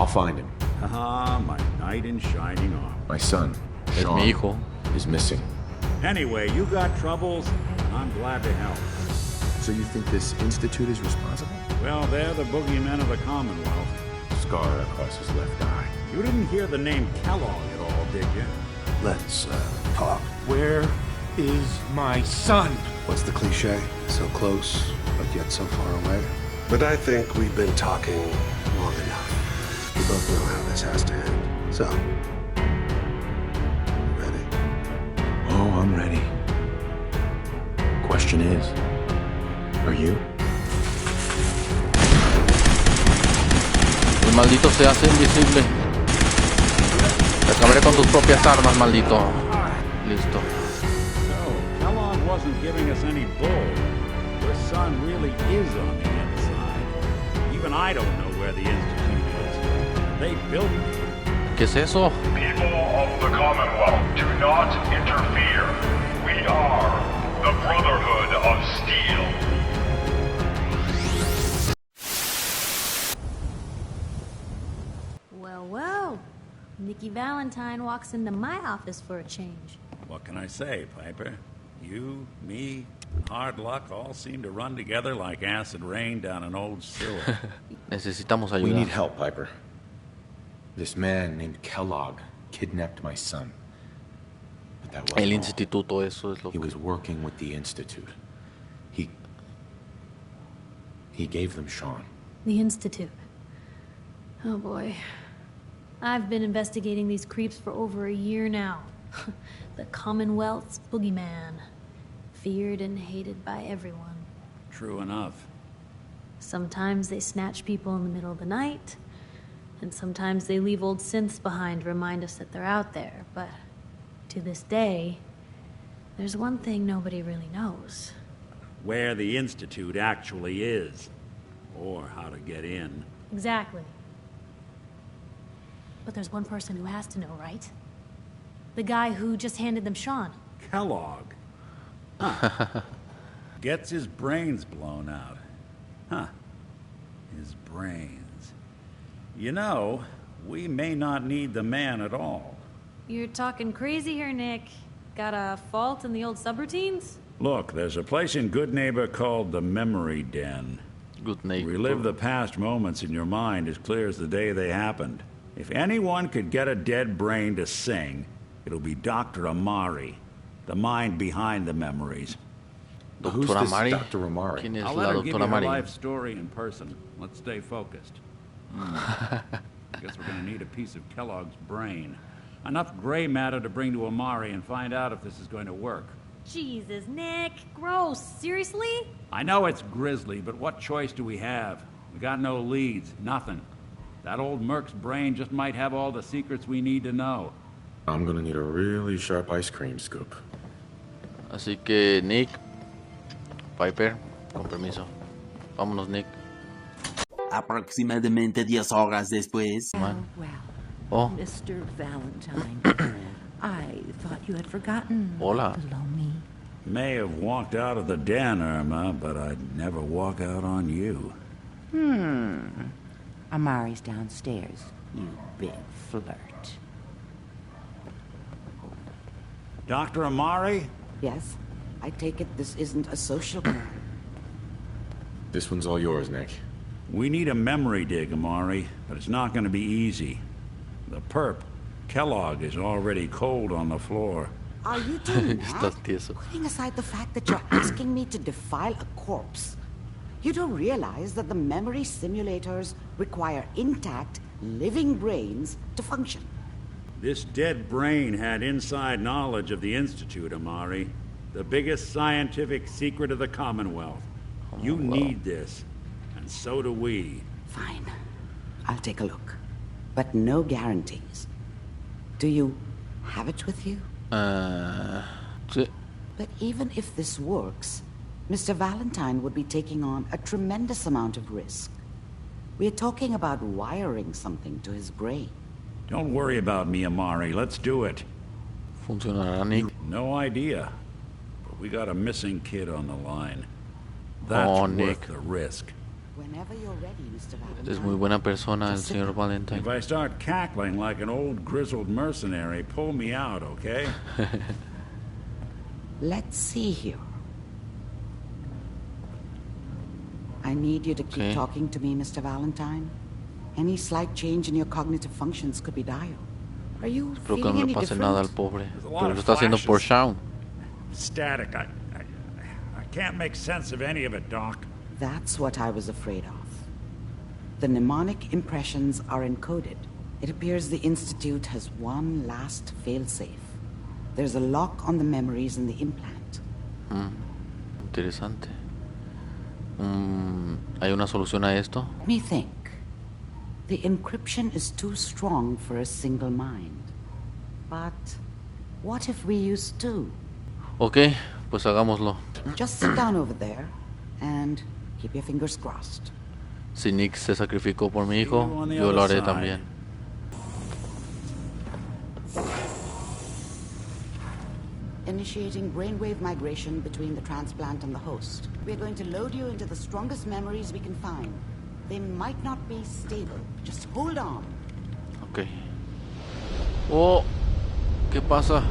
I'll find him. Ah, my knight in shining armor. My son, Es mi hijo. is missing. Anyway, you got troubles, I'm glad to help. So you think this institute is responsible? Well, they're the boogeymen of the Commonwealth. Scar across his left eye. You didn't hear the name Kellogg at all, did you? Let's talk. Where is my son? What's the cliche? So close, but yet so far away. But I think we've been talking long enough. We both know how this has to end. So, ready? Oh, I'm ready. Question is, are you? El maldito se hace invisible. Te acabaré con tus propias armas, maldito. Listo. So, Kellogg wasn't giving us any bull. Your son really is on the inside. Even I don't know where the Institute is. They built it. ¿Qué es eso? People of the Commonwealth, do not interfere. We are the Brotherhood of Steel. Well, well. Nikki Valentine walks into my office for a change. What can I say, Piper? You, me, hard luck all seem to run together like acid rain down an old sewer. Necesitamos ayuda. We need help, Piper. This man named Kellogg kidnapped my son. But that wasn't El all. instituto, eso es lo He que... was working with the Institute. He gave them Sean. The Institute. Oh boy. I've been investigating these creeps for over a year now. The Commonwealth's boogeyman. Feared and hated by everyone. True enough. Sometimes they snatch people in the middle of the night, and sometimes they leave old synths behind to remind us that they're out there. But to this day, there's one thing nobody really knows. Where the Institute actually is. Or how to get in. Exactly. But there's one person who has to know, right? The guy who just handed them Sean. Kellogg. Huh. Gets his brains blown out. Huh. His brains. You know, we may not need the man at all. You're talking crazy here, Nick. Got a fault in the old subroutines? Look, there's a place in Good Neighbor called the Memory Den. Good night. Relive the past moments in your mind as clear as the day they happened. If anyone could get a dead brain to sing, it'll be Dr. Amari, the mind behind the memories. Who's Doctor this Amari. Dr. Amari? ¿Quién es I'll la let her give doctora you her Amari? life story in person. Let's stay focused. I guess we're gonna need a piece of Kellogg's brain. Enough gray matter to bring to Amari and find out if this is going to work. Jesus, Nick. Gross. Seriously? I know it's grisly, but what choice do we have? We got no leads, nothing. That old Merc's brain just might have all the secrets we need to know. I'm gonna need a really sharp ice cream scoop. Así que Nick, Piper, con permiso. Vámonos, Nick. Aproximadamente 10 horas después. Man. Well, Oh, Mr. Valentine, I thought you had forgotten. Hola. Below me. May have walked out of the den, Irma, but I'd never walk out on you. Amari's downstairs, you big flirt. Dr. Amari? Yes? I take it this isn't a social call. This one's all yours, Nick. We need a memory dig, Amari, but it's not going to be easy. The perp, Kellogg, is already cold on the floor. Are you doing estás that? tieso. Putting aside the fact that you're asking me to defile a corpse, you don't realize that the memory simulators require intact, living brains to function. This dead brain had inside knowledge of the Institute, Amari. The biggest scientific secret of the Commonwealth. You need this, and so do we. Fine. I'll take a look. But no guarantees. Do you have it with you? Sí. But even if this works, Mr. Valentine would be taking on a tremendous amount of risk. We're talking about wiring something to his brain. Don't worry about me, Amari. Let's do it. ¿Funcionará, Nick? No idea. But we got a missing kid on the line. That's Oh, worth Nick. the risk. Whenever you're ready, Mr. Valentine. Es muy buena persona el señor Valentine. If I start cackling like an old grizzled mercenary, pull me out, okay? Let's see here. I need you to keep talking to me, Mr. Valentine. Any slight change in your cognitive functions could be dire. Are you Espero que feeling no any le pase different? nada al pobre. Pero lo está haciendo por Shaun. Static. I can't make sense of any of it, Doc. That's what I was afraid of. The mnemonic impressions are encoded. It appears the Institute has one last failsafe. There's a lock on the memories in the implant. Interesante. ¿Hay una solución a esto? Let me think. The encryption is too strong for a single mind. But what if we use two? Ok, pues hagámoslo. Just sit down over there and keep your fingers crossed. Si Nick se sacrificó por mi hijo, yo lo haré también. Initiating brainwave migration between the transplant and the host. We're going to load you into the strongest memories we can find. They might not be stable. Just hold on. Ok. Oh, ¿qué pasa?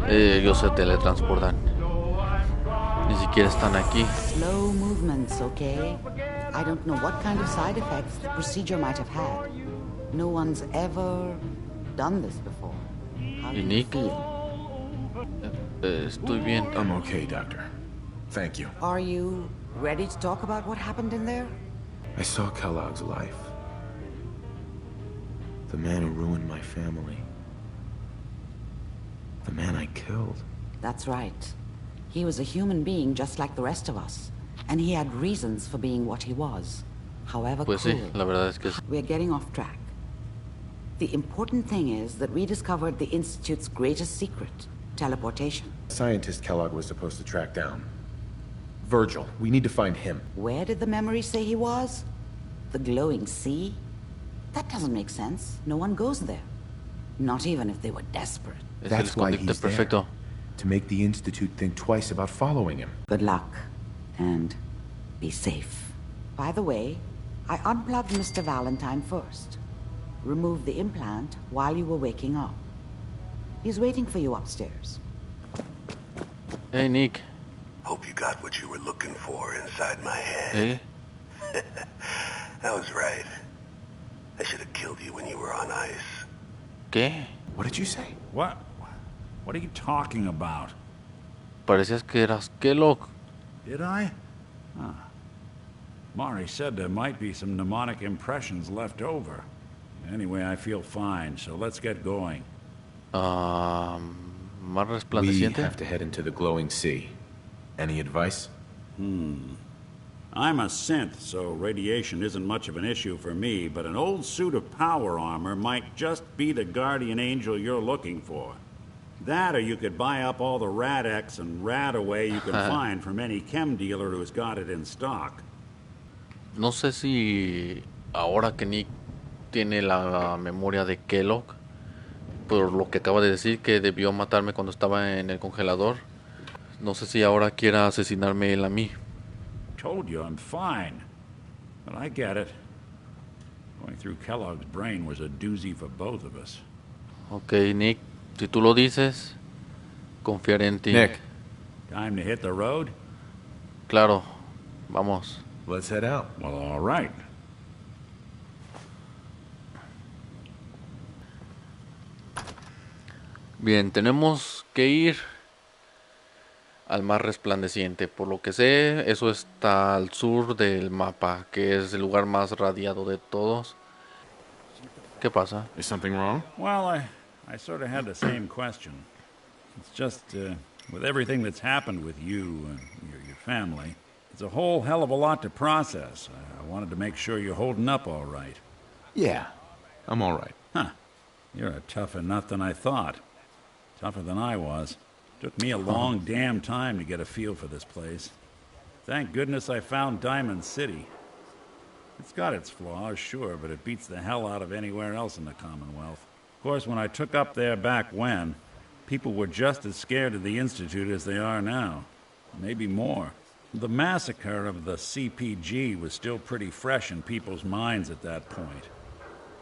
Ellos se teletransportan. Ni siquiera están aquí. Slow movements, okay? I don't know what kind of side effects the procedure might have had. No one's ever done this before. How do you Nick? feel? Estoy bien. I'm okay, Doctor. Thank you. Are you ready to talk about what happened in there? I saw Kellogg's life. The man who ruined my family. The man I killed. That's right. He was a human being just like the rest of us. And he had reasons for being what he was. However Pues cruel. sí, la verdad es que sí. We're getting off track. The important thing is that we discovered the Institute's greatest secret, teleportation. Scientist Kellogg was supposed to track down. Virgil. We need to find him. Where did the memory say he was? The glowing sea? That doesn't make sense. No one goes there. Not even if they were desperate. Es el That's why escondite he's perfecto. there. To make the Institute think twice about following him. Good luck. And be safe. By the way, I unplugged Mr. Valentine first. Removed the implant while you were waking up. He's waiting for you upstairs. Hey, Nick. Hope you got what you were looking for inside my head. That was right. I should have killed you when you were on ice. ¿Qué? What did you say? What are you talking about? Parecías que eras Kellog. Did I? Huh. Mari said there might be some mnemonic impressions left over. Anyway, I feel fine, so let's get going. Más We resplandeciente. have to head into the glowing sea. Any advice? I'm a synth, so radiation isn't much of an issue for me, but an old suit of power armor might just be the guardian angel you're looking for. That, or you could buy up all the Rad-X and Rad-Away you can find from any chem dealer who's got it in stock. No sé si ahora que Nick tiene la memoria de Kellog, por lo que acaba de decir que debió matarme cuando estaba en el congelador, no sé si ahora quiera asesinarme él a mí. Told you I'm fine. But I get it. Going through Kellogg's brain was a doozy for both of us. Ok, Nick, si tú lo dices, confiaré en ti. Nick. Time to hit the road? Claro, vamos. Let's head out. Well, all right. Bien, tenemos que ir al mar resplandeciente. Por lo que sé, eso está al sur del mapa, que es el lugar más radiado de todos. ¿Qué pasa? Is something wrong? Well, I sort of had the same question. It's just, with everything that's happened with you and your family, it's a whole hell of a lot to process. I wanted to make sure you're holding up all right. Yeah, I'm all right. Huh. You're a tougher nut than I thought. Tougher than I was. Took me a long damn time to get a feel for this place. Thank goodness I found Diamond City. It's got its flaws, sure, but it beats the hell out of anywhere else in the Commonwealth. Of course, when I took up there back when, people were just as scared of the Institute as they are now. Maybe more. The massacre of the CPG was still pretty fresh in people's minds at that point.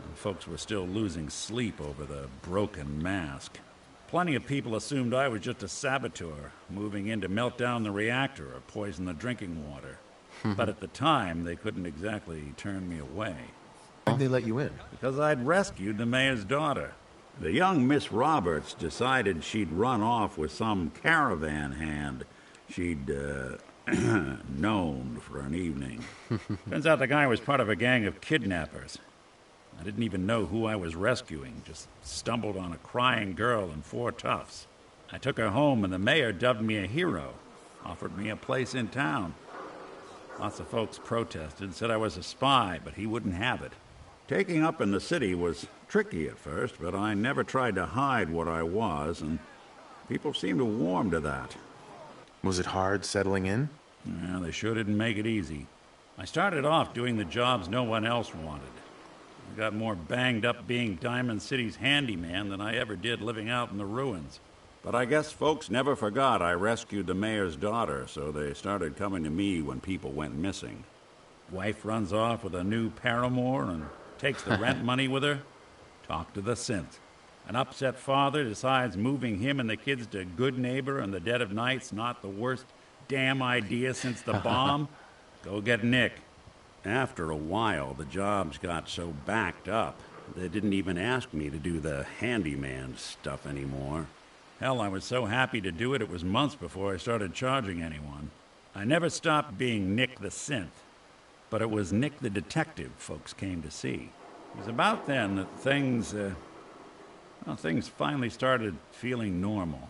And folks were still losing sleep over the broken mask. Plenty of people assumed I was just a saboteur, moving in to melt down the reactor or poison the drinking water. But at the time, they couldn't exactly turn me away. Why'd they let you in? Because I'd rescued the mayor's daughter. The young Miss Roberts decided she'd run off with some caravan hand she'd, known for an evening. Turns out the guy was part of a gang of kidnappers. I didn't even know who I was rescuing, just stumbled on a crying girl and 4 toughs. I took her home and the mayor dubbed me a hero, offered me a place in town. Lots of folks protested, said I was a spy, but he wouldn't have it. Taking up in the city was tricky at first, but I never tried to hide what I was, and people seemed to warm to that. Was it hard settling in? Yeah, they sure didn't make it easy. I started off doing the jobs no one else wanted. I got more banged up being Diamond City's handyman than I ever did living out in the ruins. But I guess folks never forgot I rescued the mayor's daughter, so they started coming to me when people went missing. Wife runs off with a new paramour and takes the rent money with her. Talk to the synth. An upset father decides moving him and the kids to Good Neighbor in the dead of night's not the worst damn idea since the bomb. Go get Nick. After a while, the jobs got so backed up, they didn't even ask me to do the handyman stuff anymore. Hell, I was so happy to do it, it was months before I started charging anyone. I never stopped being Nick the synth, but it was Nick the detective folks came to see. It was about then that things finally started feeling normal.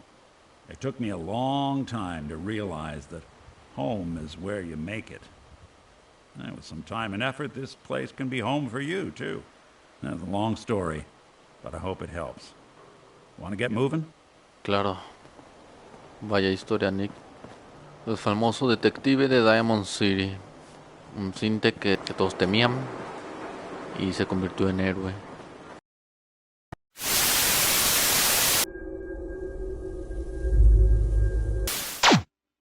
It took me a long time to realize that home is where you make it. And with some time and effort, this place can be home for you, too. That's a long story, but I hope it helps. Want to get moving? Claro. Vaya historia, Nick. El famoso detective de Diamond City. Un cinte que todos temían y se convirtió en héroe.